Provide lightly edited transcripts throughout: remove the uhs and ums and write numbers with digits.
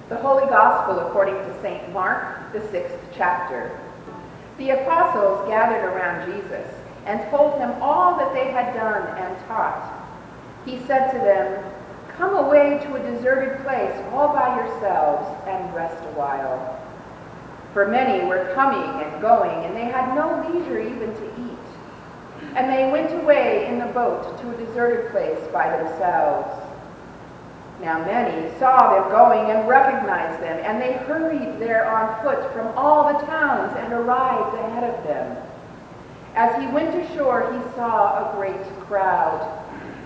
The Holy Gospel according to St. Mark, the 6th chapter. The apostles gathered around Jesus and told him all that they had done and taught. He said to them, "Come away to a deserted place all by yourselves and rest a while." For many were coming and going, and they had no leisure even to eat. And they went away in the boat to a deserted place by themselves. Now many saw them going and recognized them, and they hurried there on foot from all the towns and arrived ahead of them. As he went ashore, he saw a great crowd,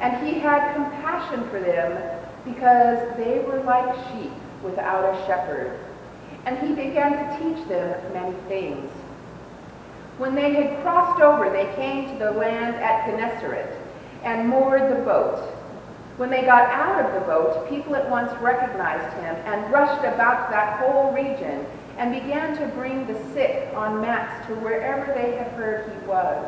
and he had compassion for them because they were like sheep without a shepherd. And he began to teach them many things. When they had crossed over, they came to the land at Gennesaret and moored the boat. When they got out of the boat, people at once recognized him and rushed about that whole region and began to bring the sick on mats to wherever they had heard he was.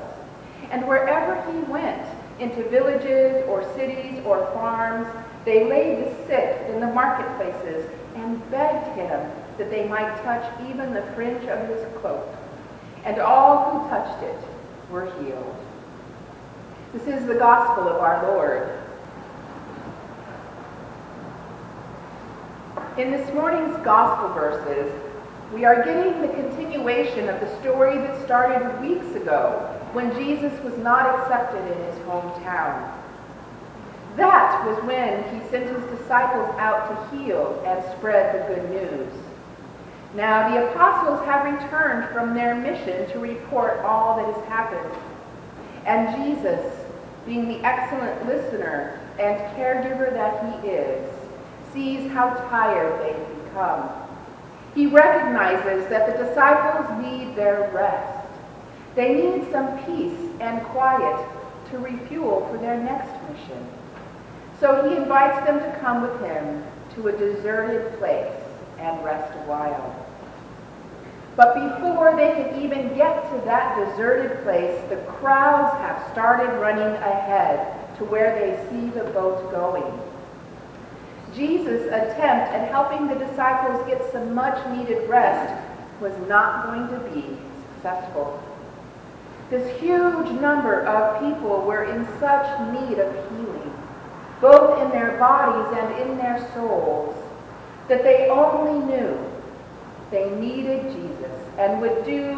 And wherever he went, into villages or cities or farms, they laid the sick in the marketplaces and begged him that they might touch even the fringe of his cloak. And all who touched it were healed. This is the gospel of our Lord. In this morning's gospel verses, we are getting the continuation of the story that started weeks ago when Jesus was not accepted in his hometown. That was when he sent his disciples out to heal and spread the good news. Now the apostles have returned from their mission to report all that has happened. And Jesus, being the excellent listener and caregiver that he is, sees how tired they've become. He recognizes that the disciples need their rest. They need some peace and quiet to refuel for their next mission. So he invites them to come with him to a deserted place and rest a while. But before they can even get to that deserted place, the crowds have started running ahead to where they see the boat going. Jesus' attempt at helping the disciples get some much-needed rest was not going to be successful. This huge number of people were in such need of healing, both in their bodies and in their souls, that they only knew they needed Jesus and would do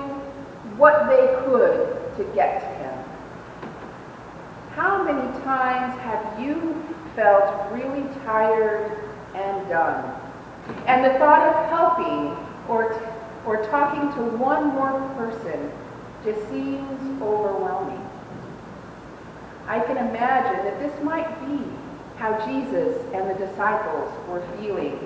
what they could to get to him. How many times have you felt really tired and done, and the thought of helping or talking to one more person just seems overwhelming? I can imagine that this might be how Jesus and the disciples were feeling.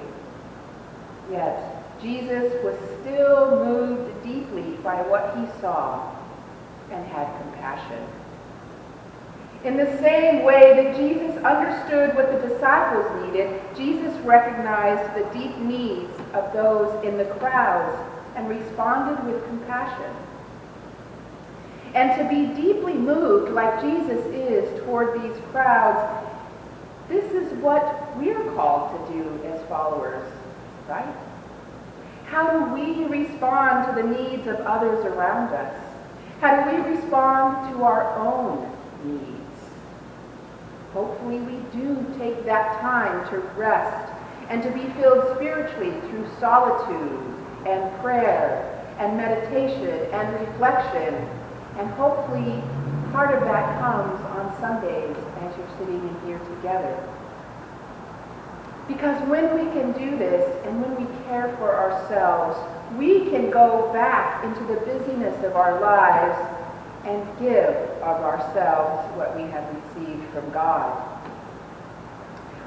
Yet Jesus was still moved deeply by what he saw and had compassion. In the same way that Jesus understood what the disciples needed, Jesus recognized the deep needs of those in the crowds and responded with compassion. And to be deeply moved like Jesus is toward these crowds, this is what we're called to do as followers, right? How do we respond to the needs of others around us? How do we respond to our own needs? Hopefully we do take that time to rest and to be filled spiritually through solitude and prayer and meditation and reflection. And hopefully part of that comes on Sundays as you're sitting in here together. Because when we can do this and when we care for ourselves, we can go back into the busyness of our lives and give of ourselves what we have received from God.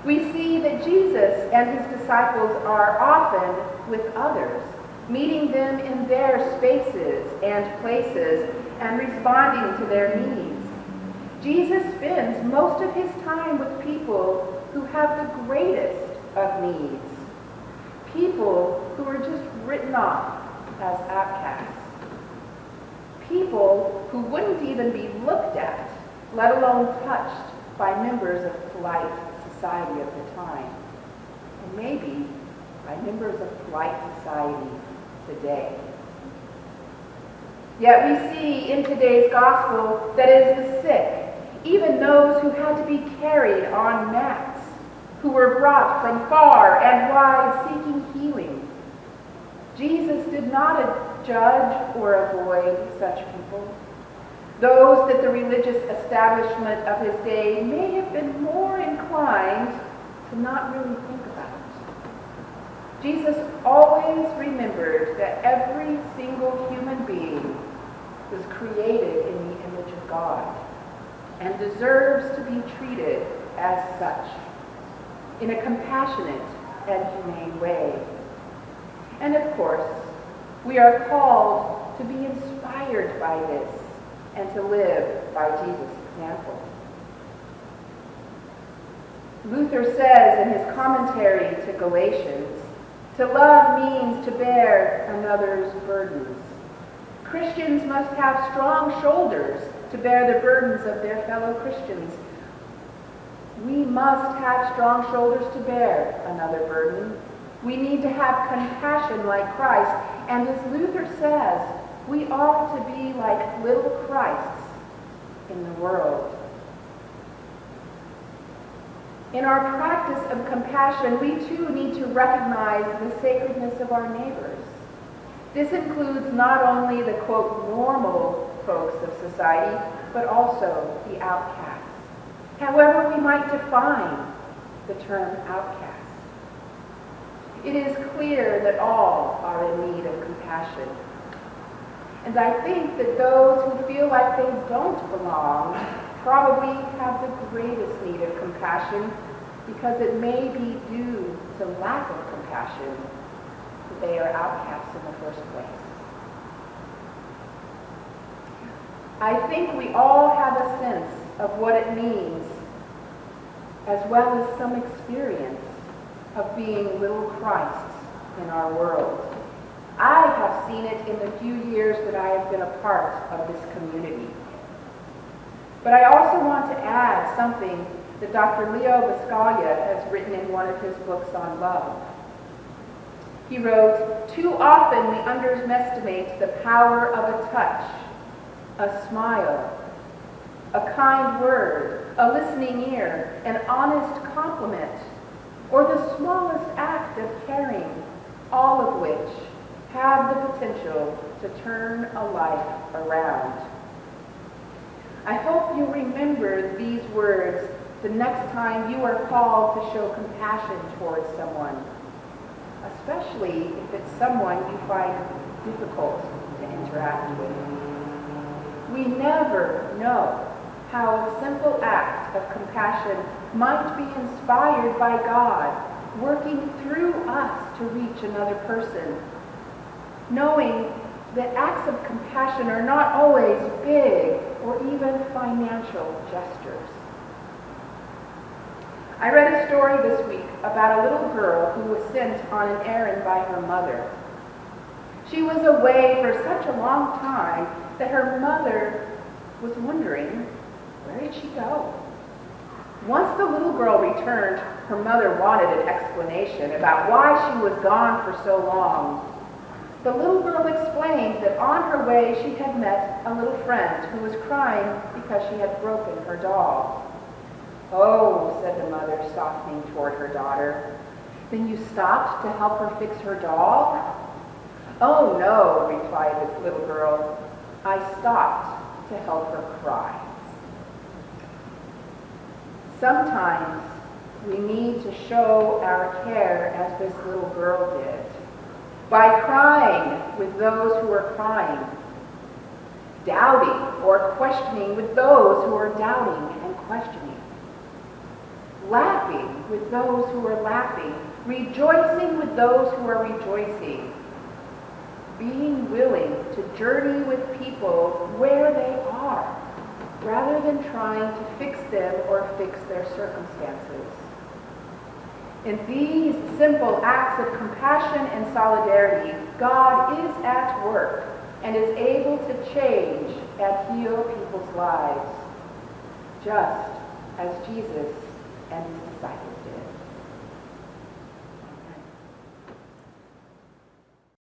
We see that Jesus and his disciples are often with others, meeting them in their spaces and places and responding to their needs. Jesus spends most of his time with people who have the greatest of needs, people who are just written off as outcasts, people who wouldn't even be looked at, let alone touched by members of polite society of the time. And maybe by members of polite society today. Yet we see in today's gospel that it is the sick, even those who had to be carried on mats, who were brought from far and wide seeking healing. Jesus did not judge or avoid such people. Those that the religious establishment of his day may have been more inclined to not really think about. Jesus always remembered that every single human being was created in the image of God and deserves to be treated as such in a compassionate and humane way. And of course, we are called to be inspired by this and to live by Jesus' example. Luther says in his commentary to Galatians, to love means to bear another's burdens. Christians must have strong shoulders to bear the burdens of their fellow Christians. We must have strong shoulders to bear another burden. We need to have compassion like Christ. And as Luther says, we ought to be like little Christs in the world. In our practice of compassion, we too need to recognize the sacredness of our neighbors. This includes not only the, quote, normal folks of society, but also the outcasts. However we might define the term outcast. It is clear that all are in need of compassion. And I think that those who feel like they don't belong probably have the greatest need of compassion because it may be due to lack of compassion that they are outcasts in the first place. I think we all have a sense of what it means, as well as some experience of being little Christs in our world. I have seen it in the few years that I have been a part of this community. But I also want to add something that Dr. Leo Biscaglia has written in one of his books on love. He wrote, "Too often we underestimate the power of a touch, a smile, a kind word, a listening ear, an honest compliment, or the smallest act of caring, all of which have the potential to turn a life around." I hope you remember these words the next time you are called to show compassion towards someone, especially if it's someone you find difficult to interact with. We never know how a simple act of compassion might be inspired by God, working through us to reach another person, knowing that acts of compassion are not always big or even financial gestures. I read a story this week about a little girl who was sent on an errand by her mother. She was away for such a long time that her mother was wondering, where did she go? Once the little girl returned, her mother wanted an explanation about why she was gone for so long. The little girl explained that on her way she had met a little friend who was crying because she had broken her doll. "Oh," said the mother, softening toward her daughter, "then you stopped to help her fix her doll?" "Oh, no," replied the little girl, "I stopped to help her cry." Sometimes we need to show our care as this little girl did, by crying with those who are crying, doubting or questioning with those who are doubting and questioning, laughing with those who are laughing, rejoicing with those who are rejoicing, being willing to journey with people where they are, rather than trying to fix them or fix their circumstances. In these simple acts of compassion and solidarity, God is at work and is able to change and heal people's lives, just as Jesus and his disciples